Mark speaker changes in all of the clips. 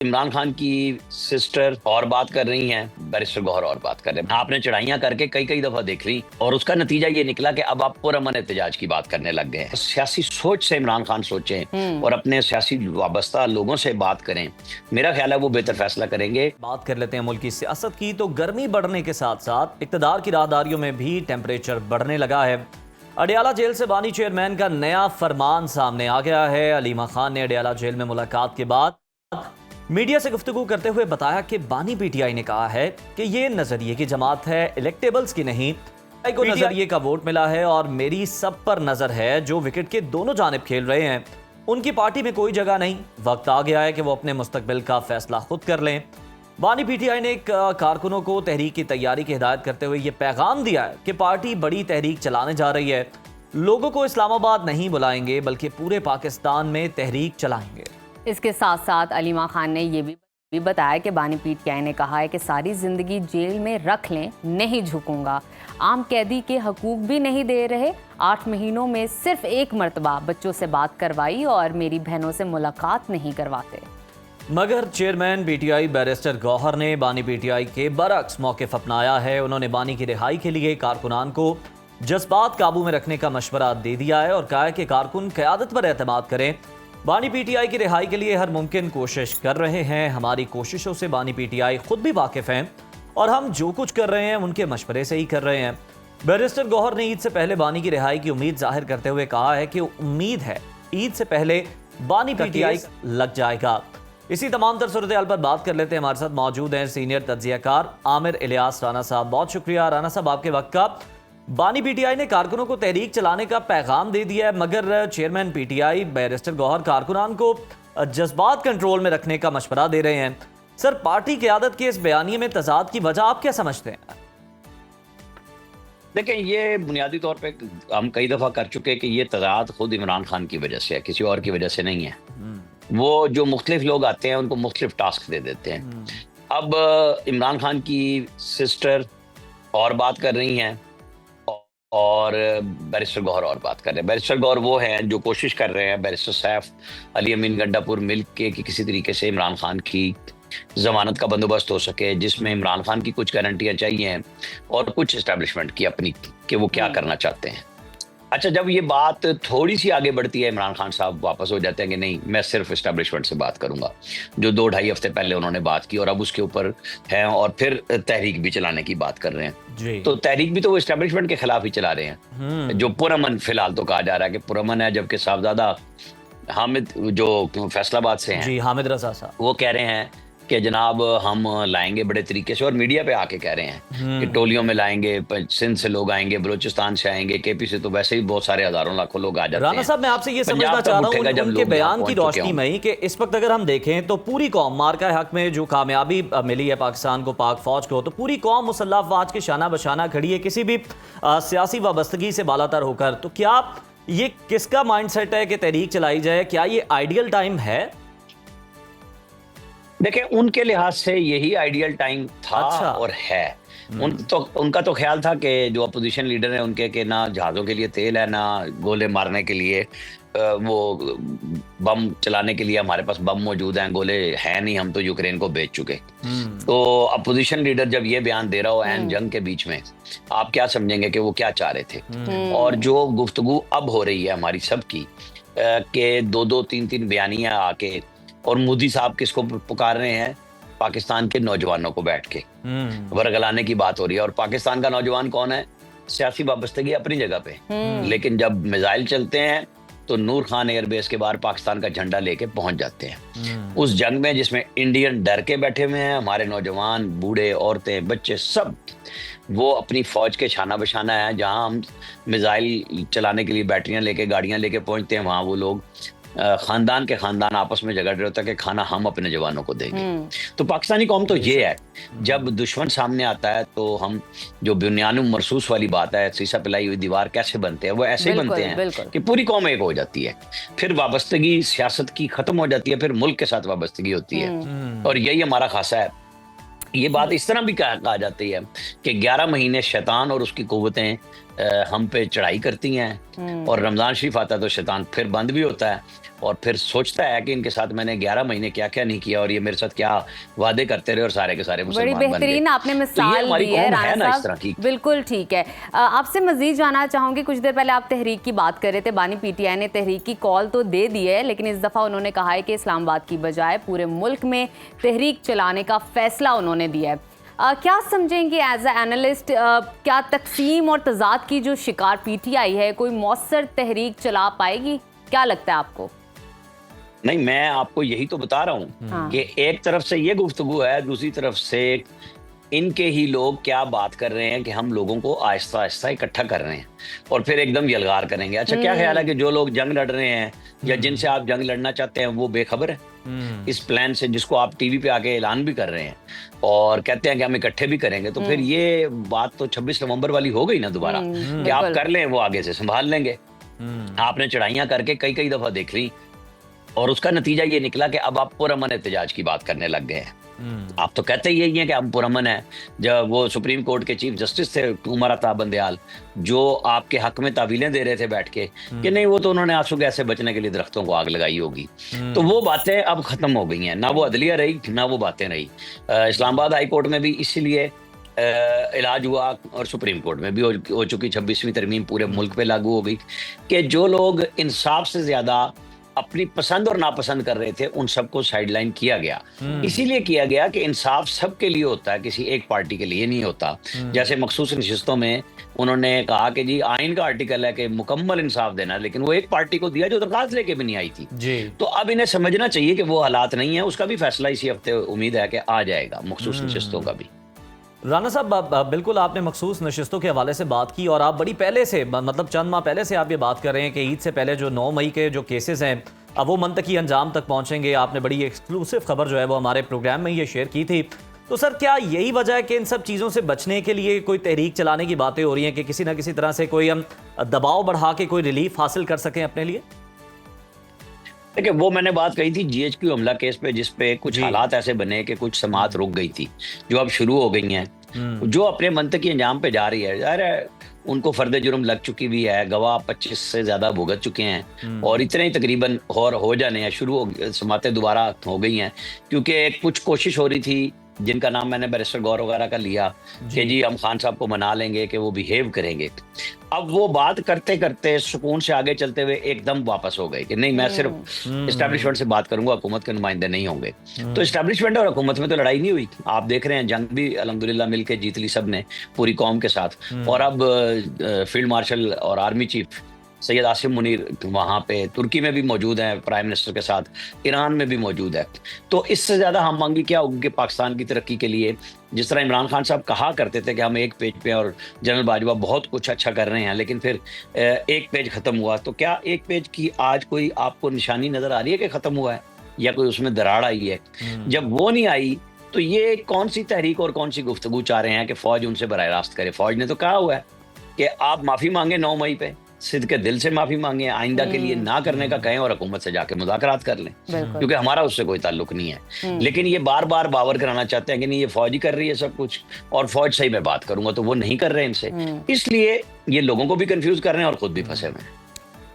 Speaker 1: इमरान खान की सिस्टर और बात कर रही हैं, बैरिस्टर गौहर और बात कर रहे हैं। आपने चढ़ाइयां करके कई कई दफा देख ली और उसका नतीजा ये निकला कि अब आप पुरअमन एहतजाज की बात करने लग गए हैं। सियासी सोच से इमरान खान सोचें और अपने सियासी वाबस्ता लोगों से बात करें। मेरा ख्याल है वो बेहतर फैसला करेंगे।
Speaker 2: बात कर लेते हैं मुल्क की सियासत की। तो गर्मी बढ़ने के साथ साथ इक़्तिदार की राहदारियों में भी टेम्परेचर बढ़ने लगा है। अडियाला जेल से बानी चेयरमैन का नया फरमान सामने आ गया है। अलीमा खान ने अडियाला जेल में मुलाकात के बाद मीडिया से गुफ्तगू करते हुए बताया कि बानी पीटीआई ने कहा है कि ये नजरिए की जमात है, इलेक्टेबल्स की नहीं। को नजरिए का वोट मिला है और मेरी सब पर नजर है। जो विकेट के दोनों जानिब खेल रहे हैं उनकी पार्टी में कोई जगह नहीं। वक्त आ गया है कि वो अपने मुस्तकबिल का फैसला खुद कर लें। बानी पीटीआई ने कारकुनों को तहरीक की तैयारी की हिदायत करते हुए ये पैगाम दिया है कि पार्टी बड़ी तहरीक चलाने जा रही है। लोगों को इस्लामाबाद नहीं बुलाएंगे बल्कि पूरे पाकिस्तान में तहरीक चलाएंगे।
Speaker 3: इसके साथ साथ अलीमा खान ने ये भी बताया कि बानी पीटीआई ने कहा है कि सारी जिंदगी जेल में रख लें, नहीं झुकूंगा। आम कैदी के हकूक भी नहीं दे रहे। 8 महीनों में सिर्फ एक मरतबा बच्चों से बात करवाई और मेरी बहनों से मुलाकात नहीं करवाते।
Speaker 2: मगर चेयरमैन पीटीआई बैरिस्टर गौहर ने बानी पीटीआई के बरक्स मौक़िफ़ अपनाया है। उन्होंने बानी की रिहाई के लिए कारकुनान को जज्बात काबू में रखने का मशवरा दे दिया है और कहा है कि कारकुन क़यादत पर एतमाद करें। बानी पीटीआई की रिहाई के लिए हर मुमकिन कोशिश कर रहे हैं। हमारी कोशिशों से बानी पीटीआई खुद भी वाकिफ़ हैं और हम जो कुछ कर रहे हैं उनके मशवरे से ही कर रहे हैं। बैरिस्टर गौहर ने ईद से पहले बानी की रिहाई की उम्मीद जाहिर करते हुए कहा है कि उम्मीद है ईद से पहले बानी पीटीआई लग जाएगा। इसी तमाम तर सूरत हाल पर बात कर लेते हैं। हमारे साथ मौजूद हैं सीनियर तज्ज़ियाकार आमिर इलियास राना साहब। बहुत शुक्रिया राना साहब आपके वक्त का। बानी पीटीआई ने कारकुनों को तहरीक चलाने का पैगाम दे दिया है, मगर चेयरमैन पीटीआई बैरिस्टर गौहर कारकुनान को जज्बात कंट्रोल में रखने का मशवरा दे रहे हैं। सर, पार्टी क़यादत के इस बयानिए में तजाद की वजह आप क्या समझते हैं?
Speaker 1: देखें, ये बुनियादी तौर पे हम कई दफ़ा कर चुके हैं कि ये तजाद खुद इमरान खान की वजह से है, किसी और की वजह से नहीं है। वो जो मुख्तलिफ लोग आते हैं उनको मुख्तलिफ टास्क दे देते हैं। अब इमरान खान की सिस्टर और बात कर रही हैं और बैरिस्टर गौहर और बात कर रहे हैं। बैरिस्टर गौहर वो हैं जो कोशिश कर रहे हैं बैरिस्टर सैफ अली अमीन गंडापुर मिल के कि किसी तरीके से इमरान खान की जमानत का बंदोबस्त हो सके, जिसमें इमरान खान की कुछ गारंटियां चाहिए और कुछ इस्टेब्लिशमेंट की अपनी कि वो क्या करना चाहते हैं। अच्छा, जब ये बात थोड़ी सी आगे बढ़ती है इमरान खान साहब वापस हो जाते हैं कि नहीं, मैं सिर्फ इस्टेब्लिशमेंट से बात करूंगा, जो 2-2.5 हफ्ते पहले उन्होंने बात की और अब उसके ऊपर है और फिर तहरीक भी चलाने की बात कर रहे हैं। तो तहरीक भी तो वो इस्टेब्लिशमेंट के खिलाफ ही चला रहे हैं। जो पुरअमन फिलहाल तो कहा जा रहा है कि पुरअमन है, जबकि साहबजादा हामिद जो फैसलाबाद से हैं,
Speaker 2: हामिद रजा साहब,
Speaker 1: वो कह रहे हैं कि जनाब हम लाएंगे बड़े तरीके से और मीडिया पे आके कह रहे हैं कि टोलियों में लाएंगे, सिंध से लोग आएंगे, बलूचिस्तान से आएंगे, केपी से तो वैसे ही बहुत सारे हजारों लाखों लोग आ जाते हैं।
Speaker 2: राना साहब, मैं आपसे ये समझना चाह रहा हूँ उनके बयान की रोशनी में कि इस वक्त अगर हम देखें तो पूरी कौम मार्का हक में जो कामयाबी मिली है पाकिस्तान को, पाक फौज को, तो पूरी कौम मुसल्लह अफवाज के शाना बशाना खड़ी है किसी भी सियासी वाबस्तगी से बालातर होकर। तो क्या ये किसका माइंडसेट है कि तहरीक चलाई जाए? क्या ये आइडियल टाइम है?
Speaker 1: देखिए, उनके लिहाज से यही आइडियल टाइम था। अच्छा। और है उनका तो ख्याल था कि जो अपोजिशन लीडर है उनके कि ना जहाज़ों के लिए तेल है, ना गोले मारने के लिए वो बम चलाने के लिए हमारे पास बम मौजूद हैं, गोले हैं नहीं, हम तो यूक्रेन को बेच चुके। तो अपोजिशन लीडर जब ये बयान दे रहा हो एन जंग के बीच में, आप क्या समझेंगे कि वो क्या चाह रहे थे? और जो गुफ्तगू अब हो रही है हमारी सबकी कि 2-2, 3-3 बयानियां आके, और मोदी साहब किसको पुकार रहे हैं? पाकिस्तान के नौजवानों को बैठ के वर्गलाने की बात हो रही है। और पाकिस्तान का नौजवान कौन है? सियासी वाबस्तगी अपनी जगह पे, लेकिन जब मिसाइल चलते हैं तो नूर खान एयरबेस के बाहर पाकिस्तान का झंडा लेके पहुंच जाते हैं। उस जंग में जिसमें इंडियन डर के बैठे हुए हैं, हमारे नौजवान, बूढ़े, औरतें, बच्चे सब वो अपनी फौज के शाना बशाना है। जहां हम मिसाइल चलाने के लिए बैटरियां लेके, गाड़ियां लेके पहुंचते हैं, वहां वो लोग खानदान के खानदान आपस में झगड़ रहे होता है कि खाना हम अपने जवानों को देंगे। तो पाकिस्तानी कौम तो ये है, जब दुश्मन सामने आता है तो हम जो बुनियानु मरसूस वाली बात है, शीशा पिलाई हुई दीवार कैसे बनते हैं, वो ऐसे ही बनते हैं कि पूरी कौम एक हो जाती है। फिर वाबस्तगी सियासत की खत्म हो जाती है, फिर मुल्क के साथ वाबस्तगी होती है। और यही हमारा खासा है। ये बात इस तरह भी कहा जाती है कि 11 महीने शैतान और उसकी कुव्वतें हम पे चढ़ाई करती हैं और रमजान शरीफ आता है तो शैतान फिर बंद भी होता है और फिर सोचता है कि इनके साथ मैंने 11 महीने क्या क्या नहीं किया और ये मेरे साथ क्या वादे करते रहे और सारे के सारे
Speaker 3: बड़ी
Speaker 1: मुसलमान बन गए।
Speaker 3: बेहतरीन आपने
Speaker 1: तो ये
Speaker 3: मिसाल
Speaker 1: हमारी
Speaker 3: दी है
Speaker 1: कौम है
Speaker 3: राना
Speaker 1: ना इस
Speaker 3: साहब।
Speaker 1: तरह की।
Speaker 3: बिल्कुल ठीक है। आपसे मजीद जानना चाहूंगी, कुछ देर पहले आप तहरीक की बात कर रहे थे, बानी पीटीआई ने तहरीक की कॉल तो दे दी है, लेकिन इस दफ़ा उन्होंने कहा है कि इस्लामाबाद की बजाय पूरे मुल्क में तहरीक चलाने का फैसला उन्होंने दिया है। क्या समझेंगे एज ए एनालिस्ट, क्या तकसीम और तजाद की जो शिकार पीटीआई है कोई मौसर तहरीक चला पाएगी? क्या लगता है आपको?
Speaker 1: नहीं, मैं आपको यही तो बता रहा हूँ कि एक तरफ से ये गुफ्तगू है, दूसरी तरफ से इनके ही लोग क्या बात कर रहे हैं कि हम लोगों को आहिस्ता आहिस्ता इकट्ठा कर रहे हैं और फिर एकदम यलगार करेंगे। अच्छा, क्या ख्याल है कि जो लोग जंग लड़ रहे हैं या जिनसे आप जंग लड़ना चाहते हैं वो बेखबर है इस प्लान से, जिसको आप टीवी पे आके ऐलान भी कर रहे हैं और कहते हैं कि हम इकट्ठे भी करेंगे? तो फिर ये बात तो 26 नवंबर वाली हो गई ना दोबारा, कि आप कर लें, वो आगे से संभाल लेंगे। आपने चढ़ाइयाँ करके कई कई दफा देख ली और उसका नतीजा ये निकला कि अब आप पुरअमन एहतजाज की बात करने लग गए हैं। आप तो कहते ही यही हैं कि हम पुरअमन है। जब वो सुप्रीम कोर्ट के चीफ जस्टिस थे उमर अता बंदयाल, जो आपके हक में तावीलें दे रहे थे बैठ के कि नहीं वो तो उन्होंने आंसू गैस से बचने के लिए दरख्तों को आग लगाई होगी, तो वो बातें अब खत्म हो गई हैं। ना वो अदलिया रही ना वो बातें रही। इस्लामाबाद हाई कोर्ट में भी इसीलिए इलाज हुआ और सुप्रीम कोर्ट में भी हो चुकी 26वीं तरमीम पूरे मुल्क पे लागू हो गई कि जो लोग इंसाफ से ज्यादा अपनी पसंद और नापसंद कर रहे थे उन सबको साइडलाइन किया गया। इसीलिए किया गया कि इंसाफ सबके लिए होता है, किसी एक पार्टी के लिए नहीं होता। जैसे मखसूस नशिस्तों में उन्होंने कहा कि जी आइन का आर्टिकल है कि मुकम्मल इंसाफ देना, लेकिन वो एक पार्टी को दिया जो दरखास्त लेके भी नहीं आई थी जी। तो अब इन्हें समझना चाहिए कि वो हालात नहीं है। उसका भी फैसला इसी हफ्ते उम्मीद है कि आ जाएगा, मखसूस नशिस्तों का भी।
Speaker 2: राना साहब, बिल्कुल आपने मखसूस नशिस्तों के हवाले से बात की और आप बड़ी पहले से, मतलब चंद माह पहले से आप ये बात कर रहे हैं कि ईद से पहले जो 9 मई के जो केसेस हैं अब वो मंतकी अंजाम तक पहुंचेंगे। आपने बड़ी एक्सक्लूसिव खबर जो है वो हमारे प्रोग्राम में ये शेयर की थी। तो सर, क्या यही वजह है कि इन सब चीज़ों से बचने के लिए कोई तहरीक चलाने की बातें हो रही हैं कि किसी ना किसी तरह से कोई हम दबाव बढ़ा के कोई रिलीफ हासिल कर सकें अपने लिए?
Speaker 1: देखिए, वो मैंने बात कही थी GHQ हमला केस पे, जिसपे कुछ हालात ऐसे बने कि कुछ समाअत रुक गई थी जो अब शुरू हो गई हैं, जो अपने मंतकी अंजाम पे जा रही है। ज़ाहिर है उनको फर्द जुर्म लग चुकी भी है, गवाह 25 से ज्यादा भुगत चुके हैं और इतने ही तकरीबन और हो जाने हैं, शुरू समातें दोबारा हो गई हैं, क्योंकि कुछ कोशिश हो रही थी जिनका नाम मैंने बैरिस्टर गौर वगैरह का लिया कि जी हम खान साहब को मना लेंगे कि वो बिहेव करेंगे। अब वो बात करते करते सुकून से आगे चलते हुए एकदम वापस हो गए कि नहीं, मैं सिर्फ एस्टैब्लिशमेंट से बात करूंगा, हुकूमत के नुमाइंदे नहीं होंगे। तो एस्टैब्लिशमेंट और हुकूमत में तो लड़ाई नहीं हुई। आप देख रहे हैं जंग भी अल्हम्दुलिल्लाह मिलके जीत ली सब ने, पूरी कौम के साथ। और अब फील्ड मार्शल और आर्मी चीफ सैयद आसिम मुनीर वहाँ पे तुर्की में भी मौजूद हैं प्राइम मिनिस्टर के साथ, ईरान में भी मौजूद है। तो इससे ज़्यादा हम मांगी क्या होगी कि पाकिस्तान की तरक्की के लिए, जिस तरह इमरान खान साहब कहा करते थे कि हम एक पेज पे और जनरल बाजवा बहुत कुछ अच्छा कर रहे हैं, लेकिन फिर एक पेज ख़त्म हुआ, तो क्या एक पेज की आज कोई आपको निशानी नज़र आ रही है कि ख़त्म हुआ है या कोई उसमें दरार आई है? जब वो नहीं आई तो ये कौन सी तहरीक और कौन सी गुफ्तगू चाह रहे हैं कि फ़ौज उनसे बराह रास्त करे? फ़ौज ने तो कहा हुआ है कि आप माफ़ी मांगे 9 मई पे, सिद्ध के दिल से माफी मांगे, आइंदा के लिए ना करने का कहें और हुकूमत से जाके मुज़ाकरात कर लें, क्योंकि हमारा उससे कोई ताल्लुक नहीं है। लेकिन ये बार बार बावर कराना चाहते हैं कि नहीं ये फौज ही कर रही है सब कुछ, और फौज से ही मैं बात करूंगा, तो वो नहीं कर रहे इनसे, इसलिए ये लोगों को भी कंफ्यूज कर रहे हैं और खुद भी फंसे हुए हैं।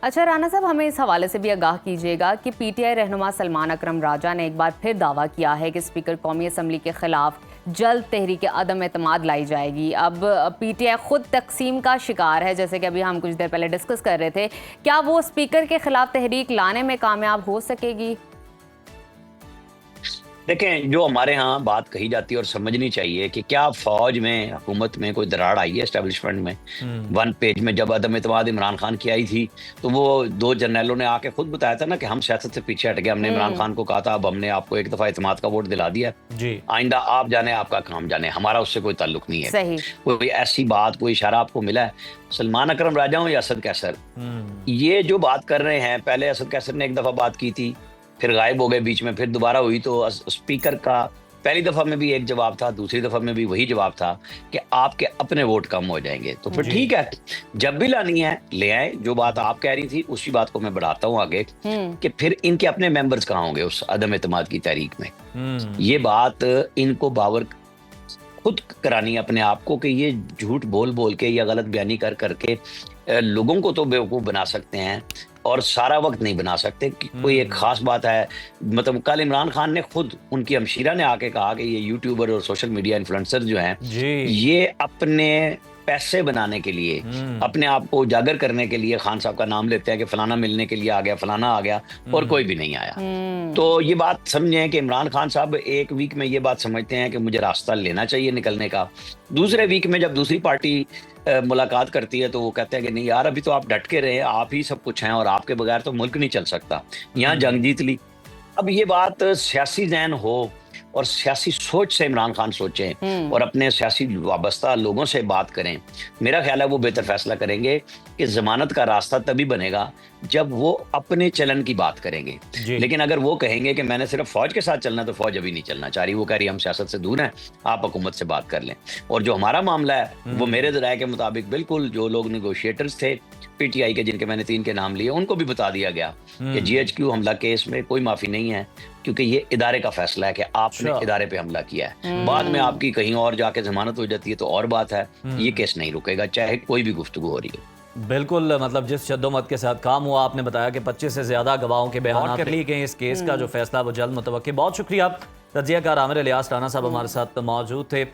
Speaker 3: अच्छा राना साहब, हमें इस हवाले से भी आगाह कीजिएगा कि पीटीआई रहनुमा सलमान अकरम राजा ने एक बार फिर दावा किया है कि स्पीकर कौमी असम्बली के खिलाफ जल्द तहरीक अदम एतमाद लाई जाएगी। अब पीटीआई खुद तकसीम का शिकार है, जैसे कि अभी हम कुछ देर पहले डिस्कस कर रहे थे। क्या वो स्पीकर के खिलाफ तहरीक लाने में कामयाब हो सकेगी?
Speaker 1: देखें, जो हमारे यहाँ बात कही जाती है और समझनी चाहिए कि क्या फौज में, हुकूमत में कोई दरार आई है एस्टेब्लिशमेंट में? 1 पेज में जब अदम एतमाद इमरान खान की आई थी तो वो 2 जनरलों ने आके खुद बताया था ना कि हम सियासत से पीछे हट गए, हमने इमरान खान को कहा था अब हमने आपको एक दफा एतमाद का वोट दिला दिया जी, आइंदा आप जाने आपका काम जाने, हमारा उससे कोई ताल्लुक नहीं है। सही। कोई ऐसी बात, कोई इशारा आपको मिला है? सलमान अकरम राजा हो या असद कैसर, ये जो बात कर रहे हैं, पहले असद कैसर ने एक दफा बात की थी, फिर गायब हो गए, बीच में फिर दोबारा हुई, तो स्पीकर का पहली दफा में भी एक जवाब था, दूसरी दफा में भी वही जवाब था कि आपके अपने वोट कम हो जाएंगे। तो फिर ठीक है, जब भी लानी है ले आए। जो बात आप कह रही थी उसी बात को मैं बढ़ाता हूँ आगे कि फिर इनके अपने मेंबर्स कहाँ होंगे उस अदम एतमाद की तहरीक में? ये बात इनको बावर खुद करानी है अपने आप को कि ये झूठ बोल बोल के या गलत बयानी कर करके लोगों को तो बेवकूफ़ बना सकते हैं और सारा वक्त नहीं बना सकते कि कोई एक खास बात है। मतलब कल इमरान खान ने खुद, उनकी हमशीरा ने आके कहा कि ये यूट्यूबर और सोशल मीडिया इन्फ्लुएंसर जो हैं, ये अपने पैसे बनाने के लिए, अपने आप को उजागर करने के लिए खान साहब का नाम लेते हैं कि फलाना मिलने के लिए आ गया, फलाना आ गया, और कोई भी नहीं आया। तो ये बात समझें कि इमरान खान साहब एक वीक में ये बात समझते हैं कि मुझे रास्ता लेना चाहिए निकलने का। दूसरे वीक में जब दूसरी पार्टी मुलाकात करती है तो वो कहते हैं कि नहीं यार, अभी तो आप डट के रहे, आप ही सब कुछ हैं और आपके बगैर तो मुल्क नहीं चल सकता, यहाँ जंग जीत ली। अब ये बात सियासी ज़हन हो और सियासी सोच से इमरान खान सोचें और अपने सियासी वाबस्ता लोगों से बात करें, मेरा ख्याल है वो बेहतर फैसला करेंगे कि जमानत का रास्ता तभी बनेगा जब वो अपने चलन की बात करेंगे। लेकिन अगर वो कहेंगे कि मैंने सिर्फ फौज के साथ चलना, तो फौज अभी नहीं चलना चाह रही, वो कह रही हम सियासत से दूर हैं, आप हुकूमत से बात कर लें। और जो हमारा मामला है वो मेरे राय के मुताबिक बिल्कुल जो लोग नेगोशिएटर्स थे पीटीआई के, जिनके मैंने 3 के नाम लिए, उनको भी बता दिया गया कि जीएचक्यू हमला केस में कोई माफी नहीं है, क्योंकि ये इदारे का फैसला है कि आपने इदारे पे हमला किया है। बाद में आपकी कहीं और जाके जमानत हो जाती है तो और बात है, ये केस नहीं रुकेगा चाहे कोई भी गुफ्तगू हो रही है।
Speaker 2: बिल्कुल, मतलब जिस जद्दोमत के साथ काम हुआ, आपने बताया कि 25 से ज्यादा गवाहों के बयान कर लिए गए, इस केस का जो फैसला वो जल्द मुतवक्किल। बहुत शुक्रिया। तज्जियाकार आमिर इलियास राना साहब हमारे साथ मौजूद थे।